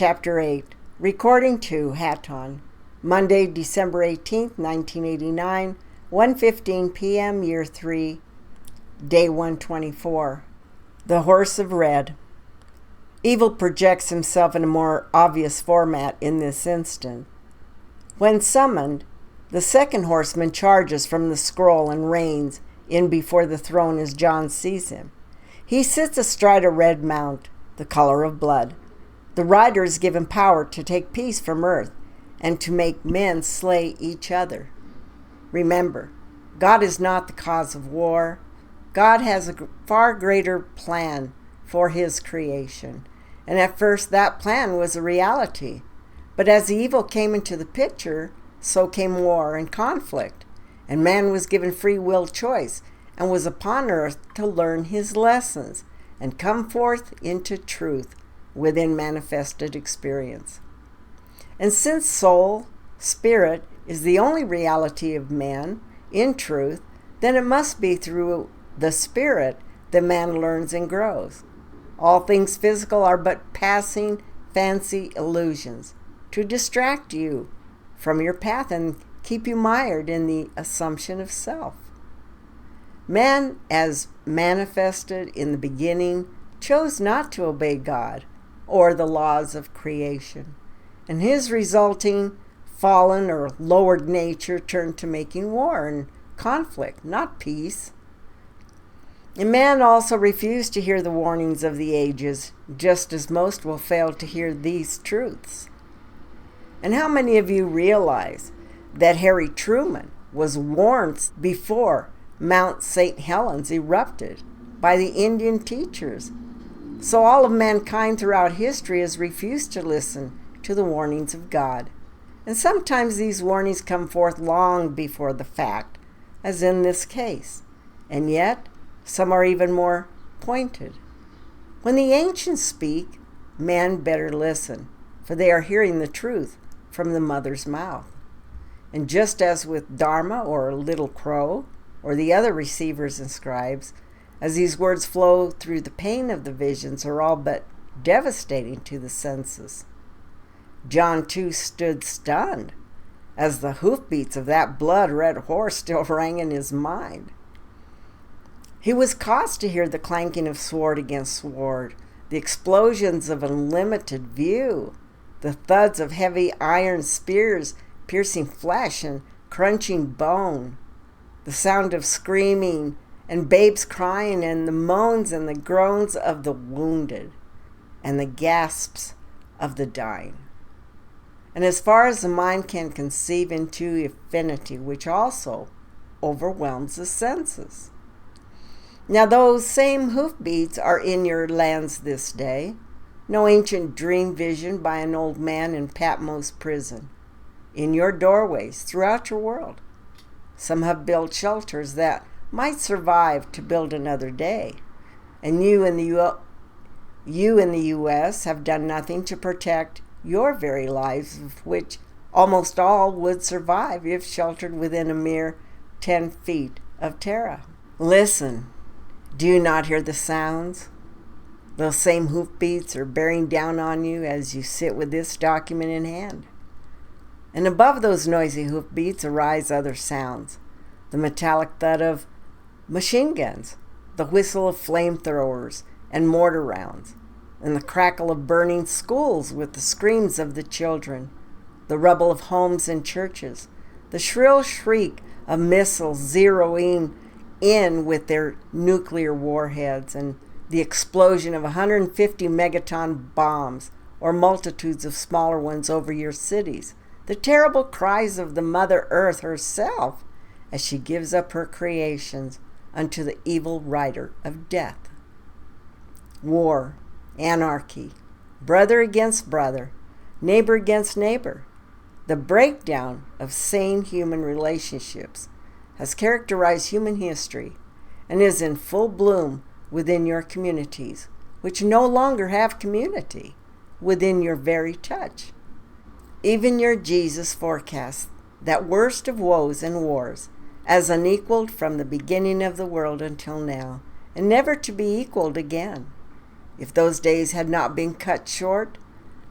Chapter 8, Recording 2, Hatton, Monday, December 18th, 1989, 1:15 p.m., Year 3, Day 124. The Horse of Red. Evil projects himself in a more obvious format in this instant. When summoned, the second horseman charges from the scroll and reins in before the throne as John sees him. He sits astride a red mount, the color of blood. The rider is given power to take peace from earth and to make men slay each other. Remember, God is not the cause of war. God has a far greater plan for his creation. And at first that plan was a reality. But as the evil came into the picture, so came war and conflict. And man was given free will choice and was upon earth to learn his lessons and come forth into truth within manifested experience. And since soul, spirit, is the only reality of man in truth, then it must be through the spirit that man learns and grows. All things physical are but passing fancy illusions to distract you from your path and keep you mired in the assumption of self. Man, as manifested in the beginning, chose not to obey God or the laws of creation, and his resulting fallen or lowered nature turned to making war and conflict, not peace. And man also refused to hear the warnings of the ages, just as most will fail to hear these truths. And how many of you realize that Harry Truman was warned before Mount St. Helens erupted by the Indian teachers? So all of mankind throughout history has refused to listen to the warnings of God. And sometimes these warnings come forth long before the fact, as in this case. And yet, some are even more pointed. When the ancients speak, men better listen, for they are hearing the truth from the mother's mouth. And just as with Dharma or Little Crow, or the other receivers and scribes, as these words flow through the pain of the visions are all but devastating to the senses. John too stood stunned as the hoofbeats of that blood-red horse still rang in his mind. He was caused to hear the clanking of sword against sword, the explosions of unlimited view, the thuds of heavy iron spears piercing flesh and crunching bone, the sound of screaming and babes crying, and the moans and the groans of the wounded, and the gasps of the dying. And as far as the mind can conceive into infinity, which also overwhelms the senses. Now those same hoofbeats are in your lands this day, no ancient dream vision by an old man in Patmos prison, in your doorways throughout your world. Some have built shelters that might survive to build another day. And you in the U.S. have done nothing to protect your very lives, of which almost all would survive if sheltered within a mere 10 feet of terra. Listen, do you not hear the sounds? Those same hoofbeats are bearing down on you as you sit with this document in hand. And above those noisy hoofbeats arise other sounds, the metallic thud of machine guns, the whistle of flamethrowers and mortar rounds, and the crackle of burning schools with the screams of the children, the rubble of homes and churches, the shrill shriek of missiles zeroing in with their nuclear warheads, and the explosion of 150 megaton bombs or multitudes of smaller ones over your cities, the terrible cries of the Mother Earth herself as she gives up her creations unto the evil rider of death. War, anarchy, brother against brother, neighbor against neighbor, the breakdown of sane human relationships has characterized human history and is in full bloom within your communities, which no longer have community within your very touch. Even your Jesus forecasts that worst of woes and wars as unequaled from the beginning of the world until now, and never to be equaled again. If those days had not been cut short,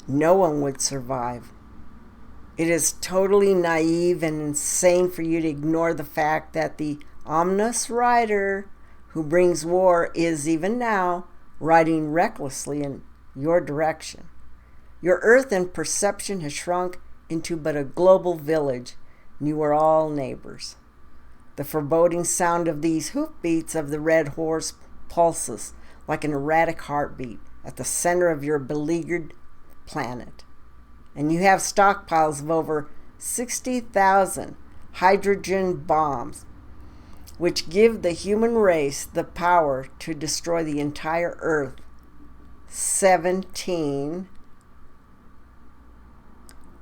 no one would survive. It is totally naive and insane for you to ignore the fact that the ominous rider who brings war is, even now, riding recklessly in your direction. Your earth and perception has shrunk into but a global village, and you are all neighbors. The foreboding sound of these hoofbeats of the red horse pulses like an erratic heartbeat at the center of your beleaguered planet. And you have stockpiles of over 60,000 hydrogen bombs, which give the human race the power to destroy the entire Earth 17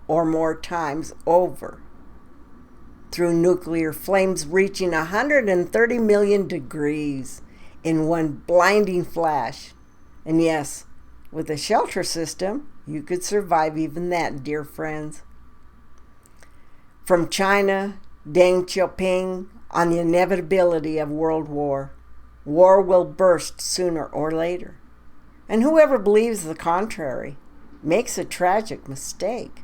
or more times over through nuclear flames reaching 130 million degrees in one blinding flash. And yes, with a shelter system, you could survive even that, dear friends. From China, Deng Xiaoping on the inevitability of world war. War will burst sooner or later. And whoever believes the contrary makes a tragic mistake.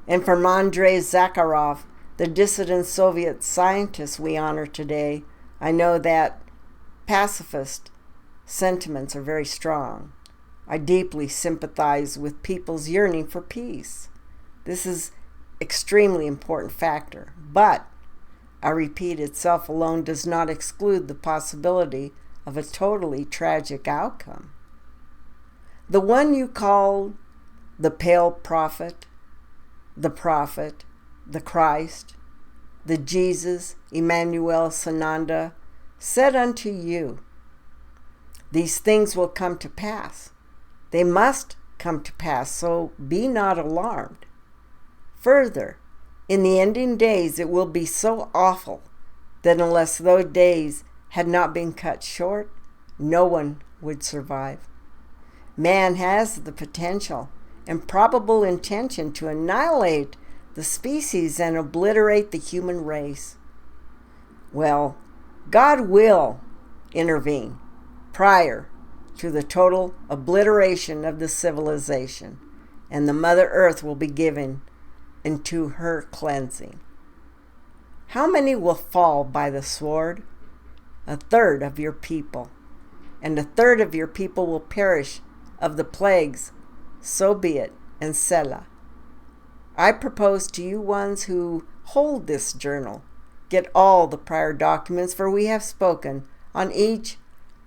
And from Andrei Zakharov, the dissident Soviet scientist we honor today, I know that pacifist sentiments are very strong. I deeply sympathize with people's yearning for peace. This is extremely important factor, but I repeat, itself alone does not exclude the possibility of a totally tragic outcome. The one you call the pale prophet, the Christ, the Jesus, Emmanuel, Sananda, said unto you, these things will come to pass. They must come to pass, so be not alarmed. Further, in the ending days it will be so awful that unless those days had not been cut short, no one would survive. Man has the potential and probable intention to annihilate the species and obliterate the human race. Well, God will intervene prior to the total obliteration of the civilization, and the Mother Earth will be given into her cleansing. How many will fall by the sword? 1/3 of your people, and 1/3 of your people will perish of the plagues. So be it, and Selah. I propose to you ones who hold this journal, get all the prior documents, for we have spoken on each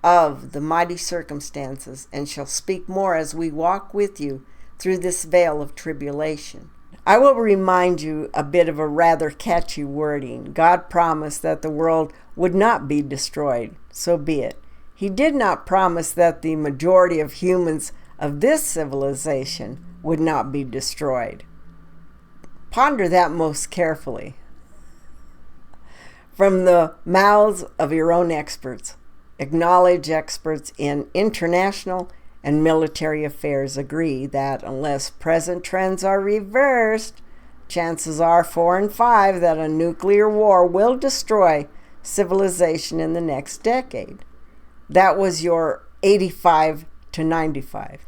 of the mighty circumstances, and shall speak more as we walk with you through this vale of tribulation. I will remind you a bit of a rather catchy wording. God promised that the world would not be destroyed, so be it. He did not promise that the majority of humans of this civilization would not be destroyed. Ponder that most carefully. From the mouths of your own experts, acknowledged experts in international and military affairs agree that unless present trends are reversed, chances are 4 and 5 that a nuclear war will destroy civilization in the next decade. That was your 85 to 95.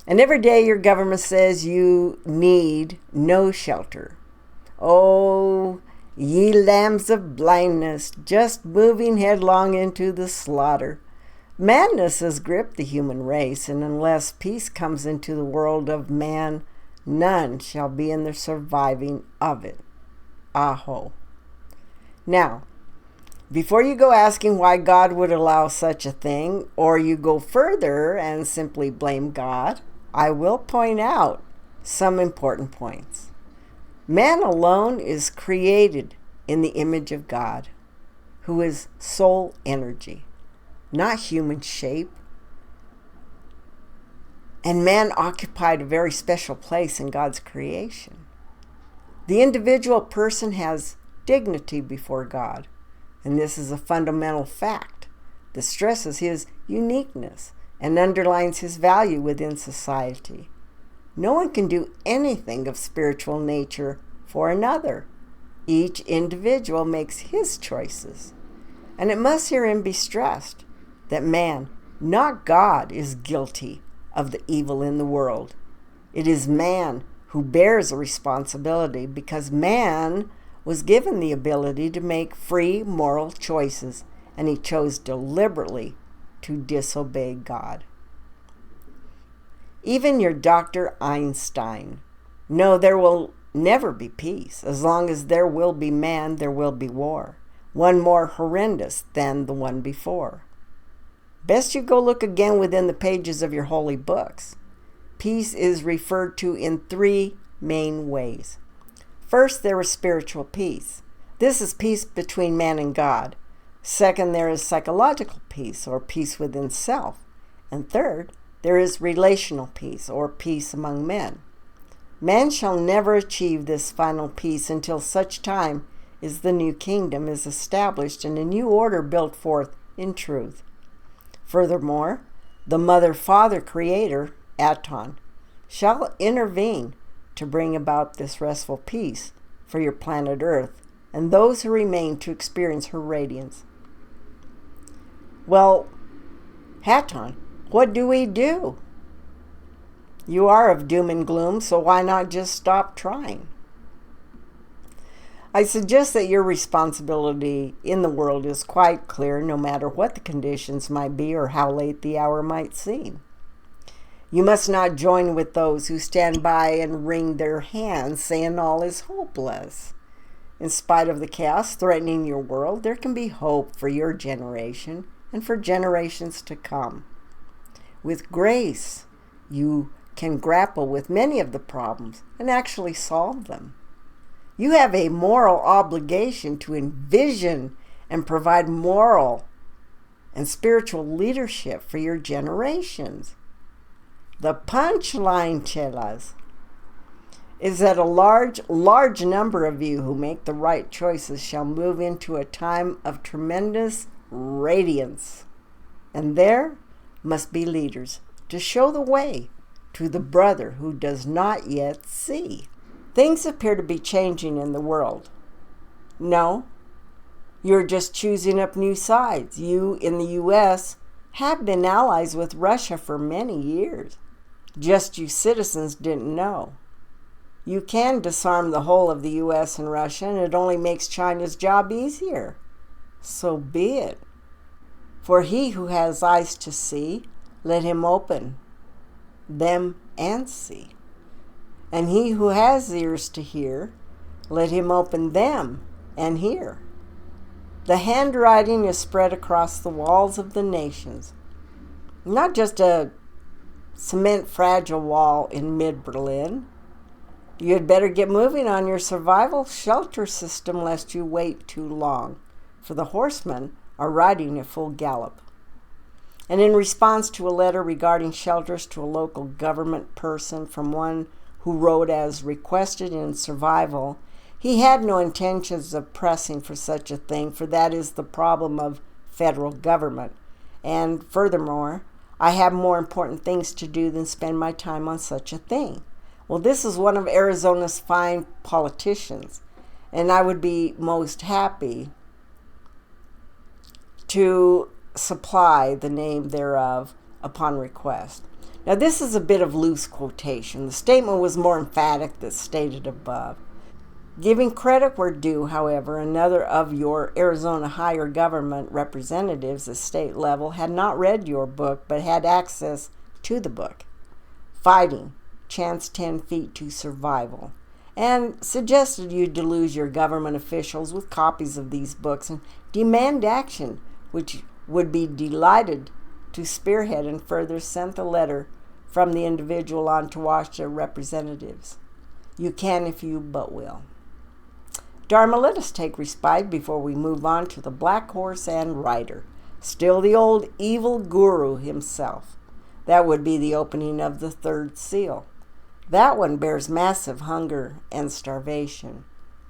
And every day your government says you need no shelter. Oh, ye lambs of blindness, just moving headlong into the slaughter. Madness has gripped the human race, and unless peace comes into the world of man, none shall be in the surviving of it. Aho. Now, before you go asking why God would allow such a thing, or you go further and simply blame God, I will point out some important points. Man alone is created in the image of God, who is soul energy, not human shape. And man occupied a very special place in God's creation. The individual person has dignity before God, and this is a fundamental fact that stresses his uniqueness and underlines his value within society. No one can do anything of spiritual nature for another. Each individual makes his choices. And it must herein be stressed that man, not God, is guilty of the evil in the world. It is man who bears the responsibility because man was given the ability to make free moral choices, and he chose deliberately to disobey God. Even your Dr. Einstein. No, there will never be peace. As long as there will be man, there will be war. One more horrendous than the one before. Best you go look again within the pages of your holy books. Peace is referred to in three main ways. First, there is spiritual peace. This is peace between man and God. Second, there is psychological peace, or peace within self. And third, there is relational peace, or peace among men. Man shall never achieve this final peace until such time as the new kingdom is established and a new order built forth in truth. Furthermore, the Mother-Father Creator, Aton, shall intervene to bring about this restful peace for your planet Earth and those who remain to experience her radiance. Well, Haton, what do we do? You are of doom and gloom, so why not just stop trying? I suggest that your responsibility in the world is quite clear, no matter what the conditions might be or how late the hour might seem. You must not join with those who stand by and wring their hands, saying all is hopeless. In spite of the chaos threatening your world, there can be hope for your generation and for generations to come. With grace, you can grapple with many of the problems and actually solve them. You have a moral obligation to envision and provide moral and spiritual leadership for your generations. The punchline, chelas, is that a large number of you who make the right choices shall move into a time of tremendous radiance. And there must be leaders to show the way to the brother who does not yet see. Things appear to be changing in the world. No, you're just choosing up new sides. You in the U.S. have been allies with Russia for many years. Just you citizens didn't know. You can disarm the whole of the U.S. and Russia, and it only makes China's job easier. So be it. For he who has eyes to see, let him open them and see. And he who has ears to hear, let him open them and hear. The handwriting is spread across the walls of the nations. Not just a cement fragile wall in mid-Berlin. You had better get moving on your survival shelter system lest you wait too long, for the horsemen are riding at full gallop. And in response to a letter regarding shelters to a local government person from one who wrote as requested in survival, he had no intentions of pressing for such a thing, for that is the problem of federal government. And furthermore, I have more important things to do than spend my time on such a thing. Well, this is one of Arizona's fine politicians, and I would be most happy to supply the name thereof upon request. Now, this is a bit of loose quotation. The statement was more emphatic than stated above. Giving credit where due, however, another of your Arizona higher government representatives at state level had not read your book but had access to the book, Fighting, Chance 10 Feet to Survival, and suggested you deluge your government officials with copies of these books and demand action, which would be delighted to spearhead and further sent the letter from the individual on to watch their representatives. You can if you but will. Dharma, let us take respite before we move on to the black horse and rider, still the old evil guru himself. That would be the opening of the third seal. That one bears massive hunger and starvation.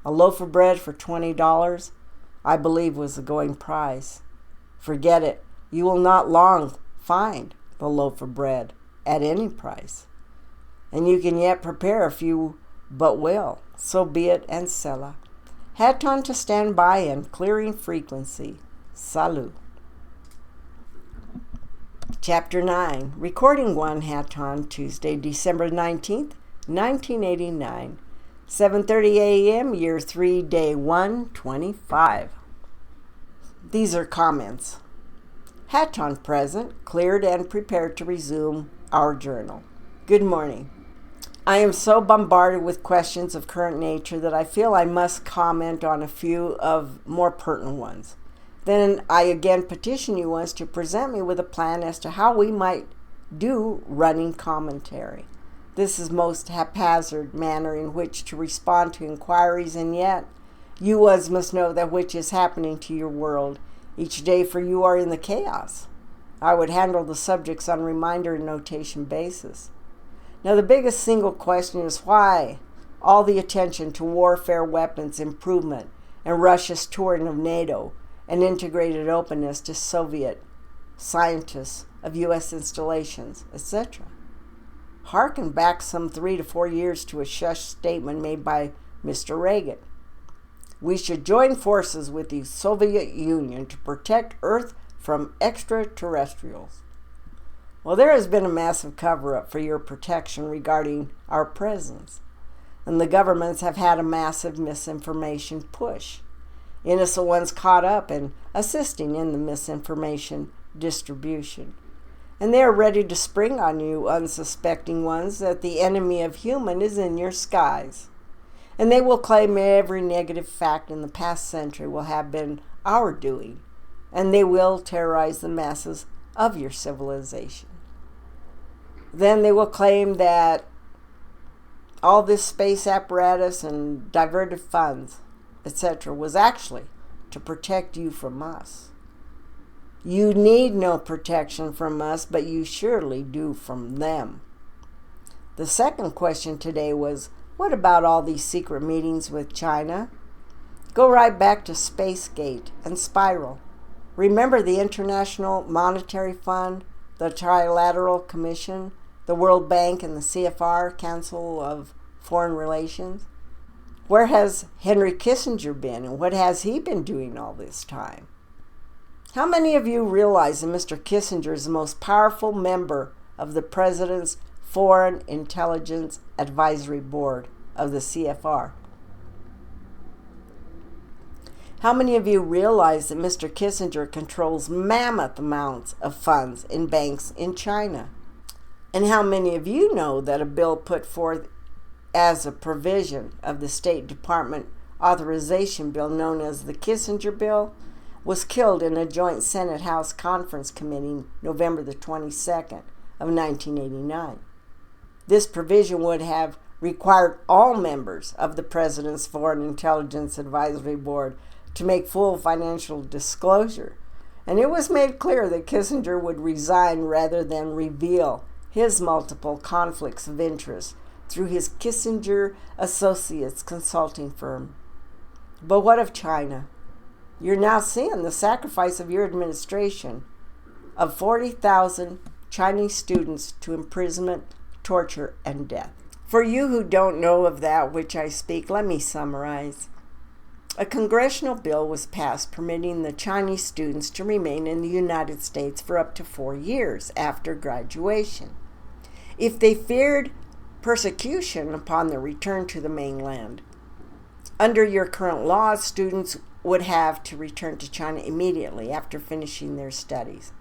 A loaf of bread for $20, I believe, was the going price. Forget it. You will not long find the loaf of bread at any price. And you can yet prepare if you but will. So be it, and Selah. Haton to stand by and clearing frequency. Salut. Chapter 9, Recording 1, Hatton, Tuesday, December 19th, 1989, 7:30 a.m., Year 3, Day 125. These are comments. Hatton present, cleared and prepared to resume our journal. Good morning. I am so bombarded with questions of current nature that I feel I must comment on a few of more pertinent ones. Then I again petition you once to present me with a plan as to how we might do running commentary. This is most haphazard manner in which to respond to inquiries, and yet you was must know that which is happening to your world each day, for you are in the chaos. I would handle the subjects on reminder and notation basis. Now the biggest single question is why all the attention to warfare weapons improvement and Russia's touring of NATO and integrated openness to Soviet scientists of U.S. installations, etc. Harken back some 3 to 4 years to a shush statement made by Mr. Reagan. We should join forces with the Soviet Union to protect Earth from extraterrestrials. Well, there has been a massive cover-up for your protection regarding our presence, and the governments have had a massive misinformation push. Innocent ones caught up and assisting in the misinformation distribution. And they are ready to spring on you unsuspecting ones that the enemy of human is in your skies. And they will claim every negative fact in the past century will have been our doing, and they will terrorize the masses of your civilization. Then they will claim that all this space apparatus and diverted funds, etc., was actually to protect you from us. You need no protection from us, but you surely do from them. The second question today was, what about all these secret meetings with China? Go right back to Spacegate and Spiral. Remember the International Monetary Fund, the Trilateral Commission, the World Bank, and the CFR, Council of Foreign Relations? Where has Henry Kissinger been, and what has he been doing all this time? How many of you realize that Mr. Kissinger is the most powerful member of the President's Foreign Intelligence Advisory Board of the CFR? How many of you realize that Mr. Kissinger controls mammoth amounts of funds in banks in China? And how many of you know that a bill put forth as a provision of the State Department authorization bill known as the Kissinger Bill was killed in a joint Senate-House Conference Committee November the 22nd of 1989. This provision would have required all members of the President's Foreign Intelligence Advisory Board to make full financial disclosure, and it was made clear that Kissinger would resign rather than reveal his multiple conflicts of interest through his Kissinger Associates consulting firm. But what of China? You're now seeing the sacrifice of your administration of 40,000 Chinese students to imprisonment, torture, and death. For you who don't know of that which I speak, let me summarize. A congressional bill was passed permitting the Chinese students to remain in the United States for up to 4 years after graduation. If they feared persecution upon their return to the mainland, under your current laws, students would have to return to China immediately after finishing their studies.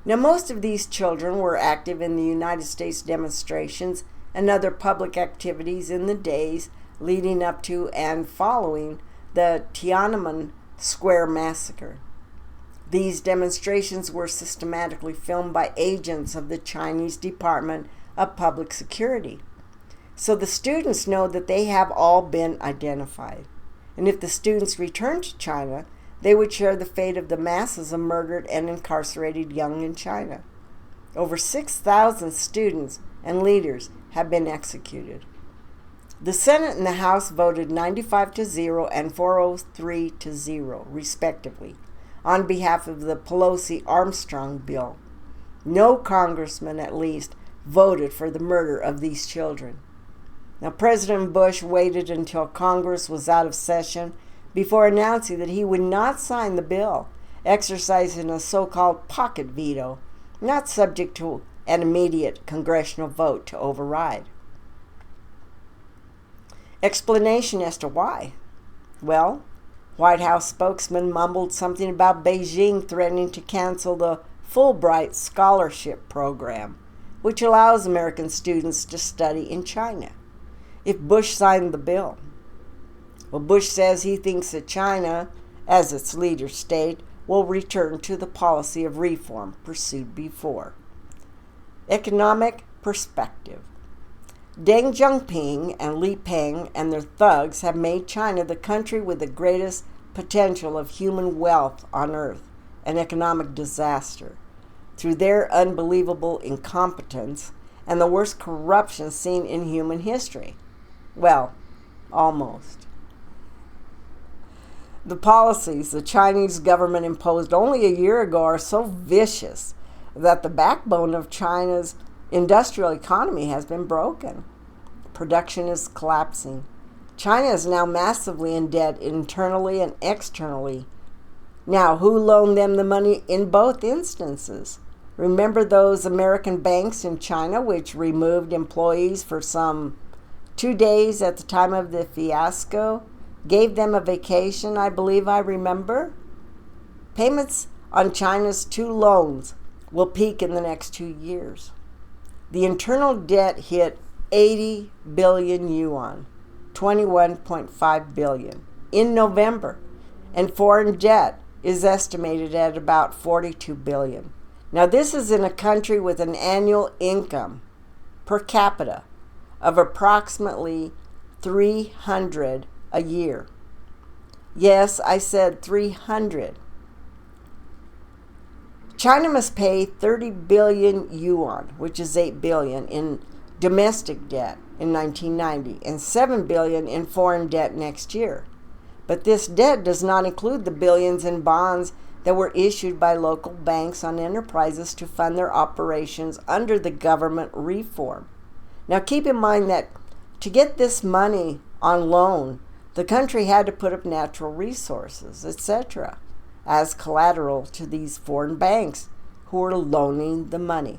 Now, most of these children were active in the United States demonstrations and other public activities in the days leading up to and following the Tiananmen Square massacre. These demonstrations were systematically filmed by agents of the Chinese Department of Public Security. So the students know that they have all been identified. And if the students returned to China, they would share the fate of the masses of murdered and incarcerated young in China. Over 6,000 students and leaders have been executed. The Senate and the House voted 95-0 and 403-0, respectively, on behalf of the Pelosi-Armstrong bill. No congressman, at least, voted for the murder of these children. Now, President Bush waited until Congress was out of session before announcing that he would not sign the bill, exercising a so-called pocket veto, not subject to an immediate congressional vote to override. Explanation as to why. Well, White House spokesman mumbled something about Beijing threatening to cancel the Fulbright Scholarship Program, which allows American students to study in China, if Bush signed the bill. Well, Bush says he thinks that China, as its leader state, will return to the policy of reform pursued before. Economic perspective. Deng Xiaoping and Li Peng and their thugs have made China the country with the greatest potential of human wealth on earth, an economic disaster, through their unbelievable incompetence and the worst corruption seen in human history. Well, almost. The policies the Chinese government imposed only a year ago are so vicious that the backbone of China's industrial economy has been broken. Production is collapsing. China is now massively in debt internally and externally. Now, who loaned them the money in both instances? Remember those American banks in China which removed employees for some 2 days at the time of the fiasco? Gave them a vacation, I believe I remember? Payments on China's 2 loans will peak in the next 2 years. The internal debt hit 80 billion yuan, 21.5 billion, in November, and foreign debt is estimated at about 42 billion. Now, this is in a country with an annual income per capita of approximately 300 a year. Yes, I said 300. China must pay 30 billion yuan, which is 8 billion, in domestic debt in 1990 and 7 billion in foreign debt next year. But this debt does not include the billions in bonds that were issued by local banks on enterprises to fund their operations under the government reform. Now keep in mind that to get this money on loan, the country had to put up natural resources, etc., as collateral to these foreign banks who are loaning the money.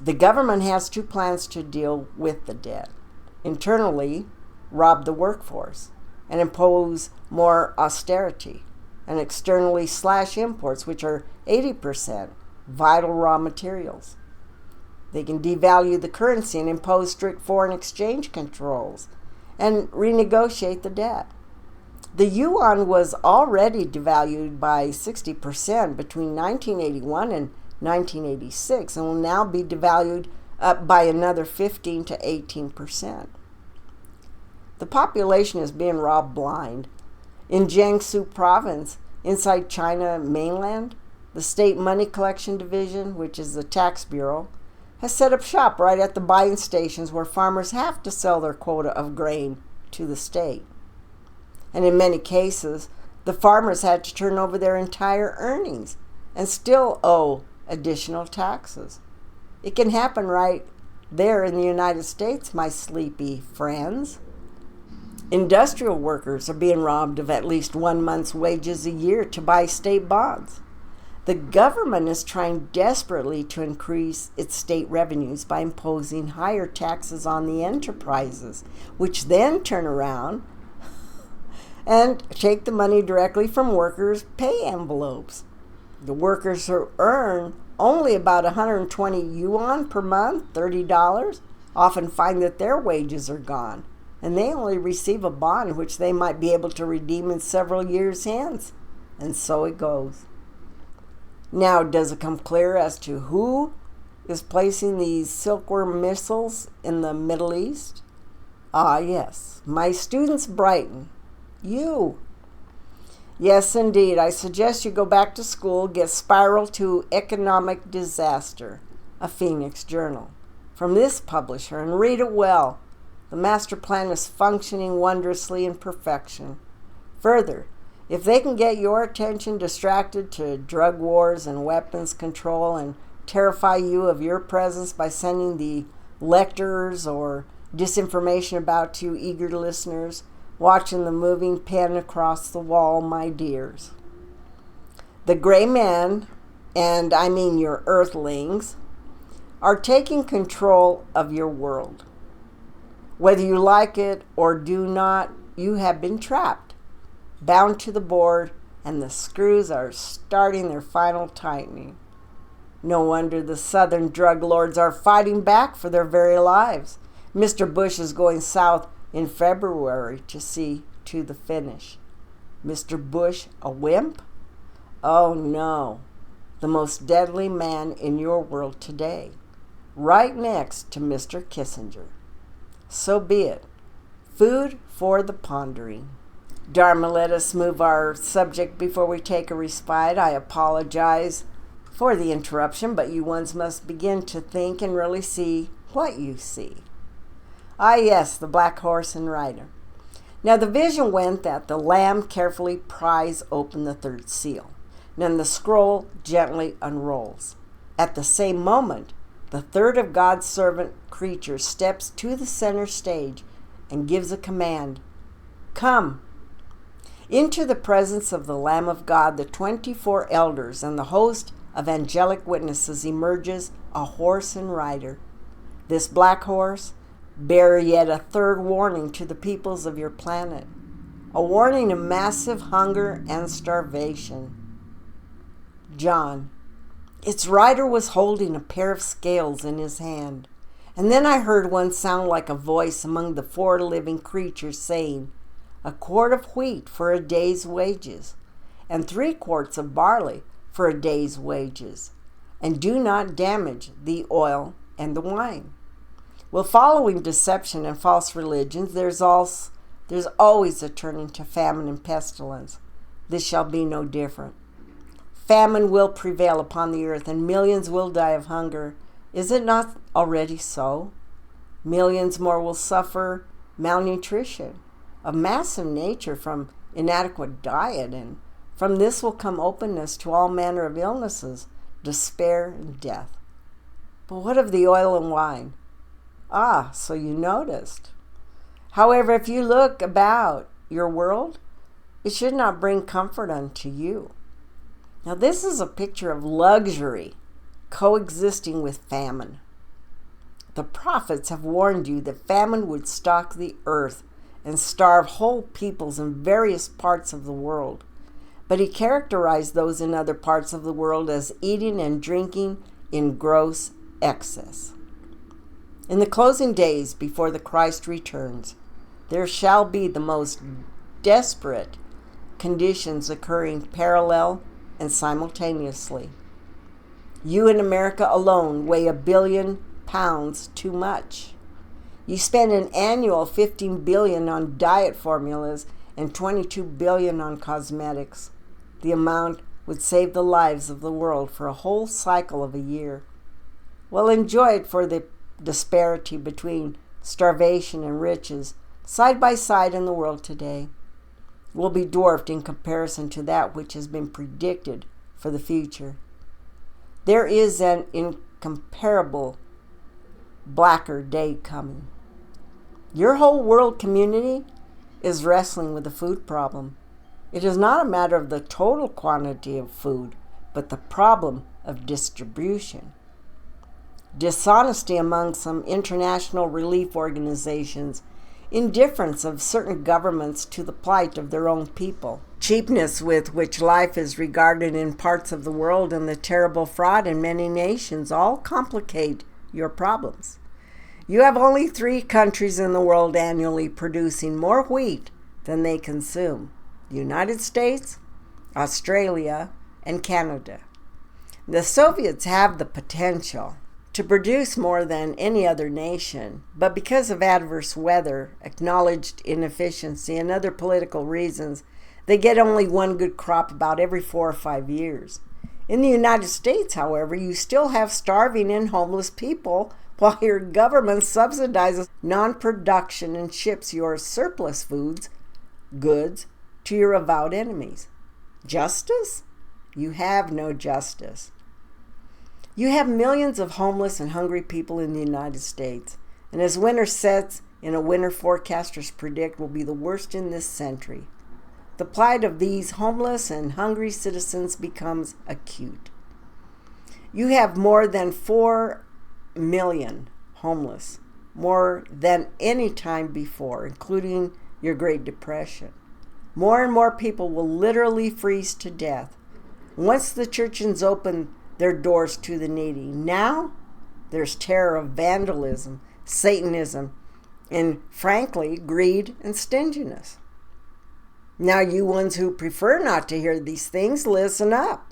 The government has 2 plans to deal with the debt. Internally, rob the workforce and impose more austerity, and externally slash imports, which are 80% vital raw materials. They can devalue the currency and impose strict foreign exchange controls and renegotiate the debt. The yuan was already devalued by 60% between 1981 and 1986 and will now be devalued up by another 15 to 18%. The population is being robbed blind. In Jiangsu province, inside China mainland, the State Money Collection Division, which is the tax bureau, has set up shop right at the buying stations where farmers have to sell their quota of grain to the state. And in many cases, the farmers had to turn over their entire earnings and still owe additional taxes. It can happen right there in the United States, my sleepy friends. Industrial workers are being robbed of at least 1 month's wages a year to buy state bonds. The government is trying desperately to increase its state revenues by imposing higher taxes on the enterprises, which then turn around and take the money directly from workers' pay envelopes. The workers who earn only about 120 yuan per month, $30, often find that their wages are gone, and they only receive a bond which they might be able to redeem in several years hence. And so it goes. Now, does it come clear as to who is placing these silkworm missiles in the Middle East? Ah, yes, my students Brighton. You. Yes, indeed. I suggest you go back to school, get Spiral to Economic Disaster, a Phoenix journal, from this publisher, and read it well. The master plan is functioning wondrously in perfection. Further, if they can get your attention distracted to drug wars and weapons control and terrify you of your presence by sending the lectures or disinformation about you eager listeners, watching the moving pen across the wall, my dears. The gray man and I mean your earthlings, are taking control of your world. Whether you like it or do not, you have been trapped, bound to the board, and the screws are starting their final tightening. No wonder the southern drug lords are fighting back for their very lives. Mr. Bush is going south in February to see to the finish. Mr. Bush a wimp? Oh no, the most deadly man in your world today, right next to Mr. Kissinger. So be it. Food for the pondering. Dharma, let us move our subject before we take a respite. I apologize for the interruption, but you ones must begin to think and really see what you see. Ah, yes, the black horse and rider. Now the vision went that the Lamb carefully pries open the third seal. Then the scroll gently unrolls. At the same moment, the third of God's servant creature steps to the center stage and gives a command. Come. Into the presence of the Lamb of God, the 24 elders and the host of angelic witnesses emerges a horse and rider. This black horse bear yet a third warning to the peoples of your planet, a warning of massive hunger and starvation. John. Its rider was holding a pair of scales in his hand, and then I heard one sound like a voice among the 4 living creatures saying, a quart of wheat for a day's wages, and 3 quarts of barley for a day's wages, and do not damage the oil and the wine. Well, following deception and false religions, there's always a turning to famine and pestilence. This shall be no different. Famine will prevail upon the earth, and millions will die of hunger. Is it not already so? Millions more will suffer malnutrition of massive nature from inadequate diet, and from this will come openness to all manner of illnesses, despair, and death. But what of the oil and wine? Ah, so you noticed. However, if you look about your world, it should not bring comfort unto you. Now, this is a picture of luxury coexisting with famine. The prophets have warned you that famine would stalk the earth and starve whole peoples in various parts of the world. But he characterized those in other parts of the world as eating and drinking in gross excess. In the closing days before the Christ returns, there shall be the most desperate conditions occurring parallel and simultaneously. You in America alone weigh £1 billion too much. You spend an annual $15 billion on diet formulas and $22 billion on cosmetics. The amount would save the lives of the world for a whole cycle of a year. Well, enjoy it, for the disparity between starvation and riches side by side in the world today will be dwarfed in comparison to that which has been predicted for the future. There is an incomparable blacker day coming. Your whole world community is wrestling with the food problem. It is not a matter of the total quantity of food, but the problem of distribution. Dishonesty among some international relief organizations, indifference of certain governments to the plight of their own people, cheapness with which life is regarded in parts of the world, and the terrible fraud in many nations all complicate your problems. You have only 3 countries in the world annually producing more wheat than they consume: the United States, Australia, and Canada. The Soviets have the potential to produce more than any other nation, but because of adverse weather, acknowledged inefficiency, and other political reasons, they get only one good crop about every 4 or 5 years. In the United States, however, you still have starving and homeless people, while your government subsidizes non-production and ships your surplus goods to your avowed enemies. Justice? You have no justice. You have millions of homeless and hungry people in the United States, and as winter sets in, a winter forecasters predict will be the worst in this century. The plight of these homeless and hungry citizens becomes acute. You have more than 4 million homeless, more than any time before, including your Great Depression. More and more people will literally freeze to death once the churches open their doors to the needy. Now, there's terror of vandalism, Satanism, and frankly, greed and stinginess. Now, you ones who prefer not to hear these things, listen up.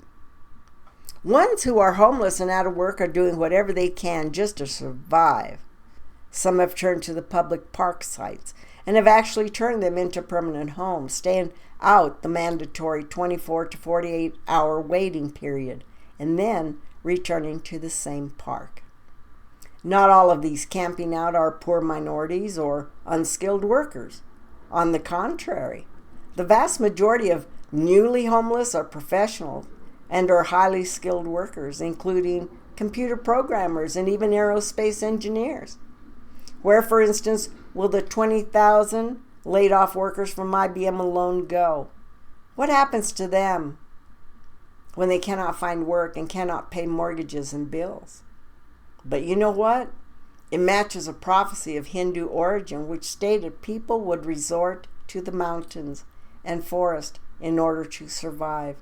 Ones who are homeless and out of work are doing whatever they can just to survive. Some have turned to the public park sites and have actually turned them into permanent homes, staying out the mandatory 24 to 48 hour waiting period, and then returning to the same park. Not all of these camping out are poor minorities or unskilled workers. On the contrary, the vast majority of newly homeless are professionals and are highly skilled workers, including computer programmers and even aerospace engineers. Where, for instance, will the 20,000 laid off workers from IBM alone go? What happens to them when they cannot find work and cannot pay mortgages and bills? But you know what? It matches a prophecy of Hindu origin which stated people would resort to the mountains and forest in order to survive.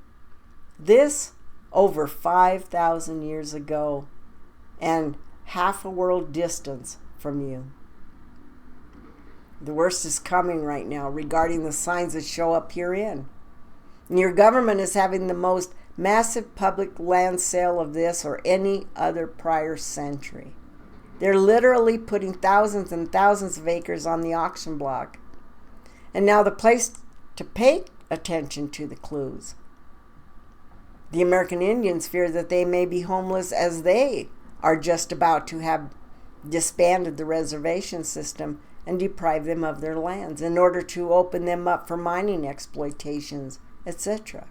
This over 5,000 years ago and half a world distance from you. The worst is coming right now regarding the signs that show up herein. And your government is having the most massive public land sale of this or any other prior century. They're literally putting thousands and thousands of acres on the auction block. And now the place to pay attention to the clues. The American Indians fear that they may be homeless as they are just about to have disbanded the reservation system and deprive them of their lands in order to open them up for mining exploitations, etc.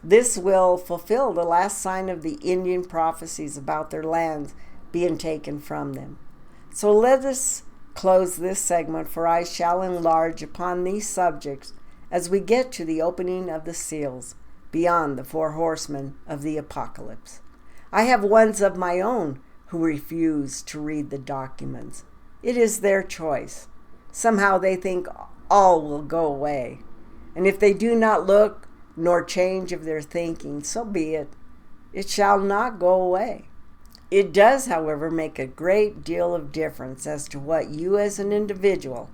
This will fulfill the last sign of the Indian prophecies about their lands being taken from them. So let us close this segment, for I shall enlarge upon these subjects as we get to the opening of the seals beyond the 4 horsemen of the apocalypse. I have ones of my own who refuse to read the documents. It is their choice. Somehow they think all will go away. And if they do not look nor change of their thinking, so be it. It shall not go away. It does, however, make a great deal of difference as to what you as an individual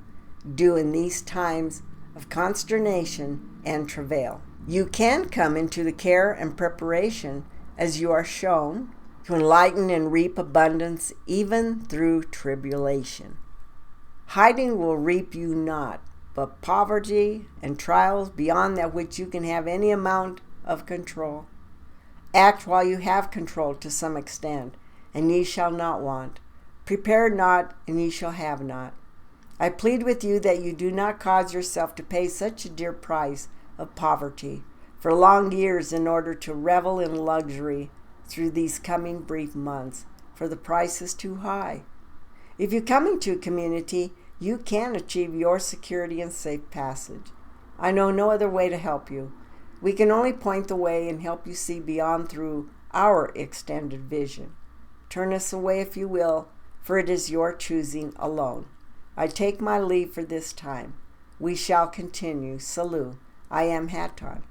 do in these times of consternation and travail. You can come into the care and preparation as you are shown to enlighten and reap abundance even through tribulation. Hiding will reap you not, but poverty and trials beyond that which you can have any amount of control. Act while you have control to some extent, and ye shall not want. Prepare not, and ye shall have not. I plead with you that you do not cause yourself to pay such a dear price of poverty for long years in order to revel in luxury through these coming brief months, for the price is too high. If you come into a community, you can achieve your security and safe passage. I know no other way to help you. We can only point the way and help you see beyond through our extended vision. Turn us away if you will, for it is your choosing alone. I take my leave for this time. We shall continue. Salut. I am Hatton.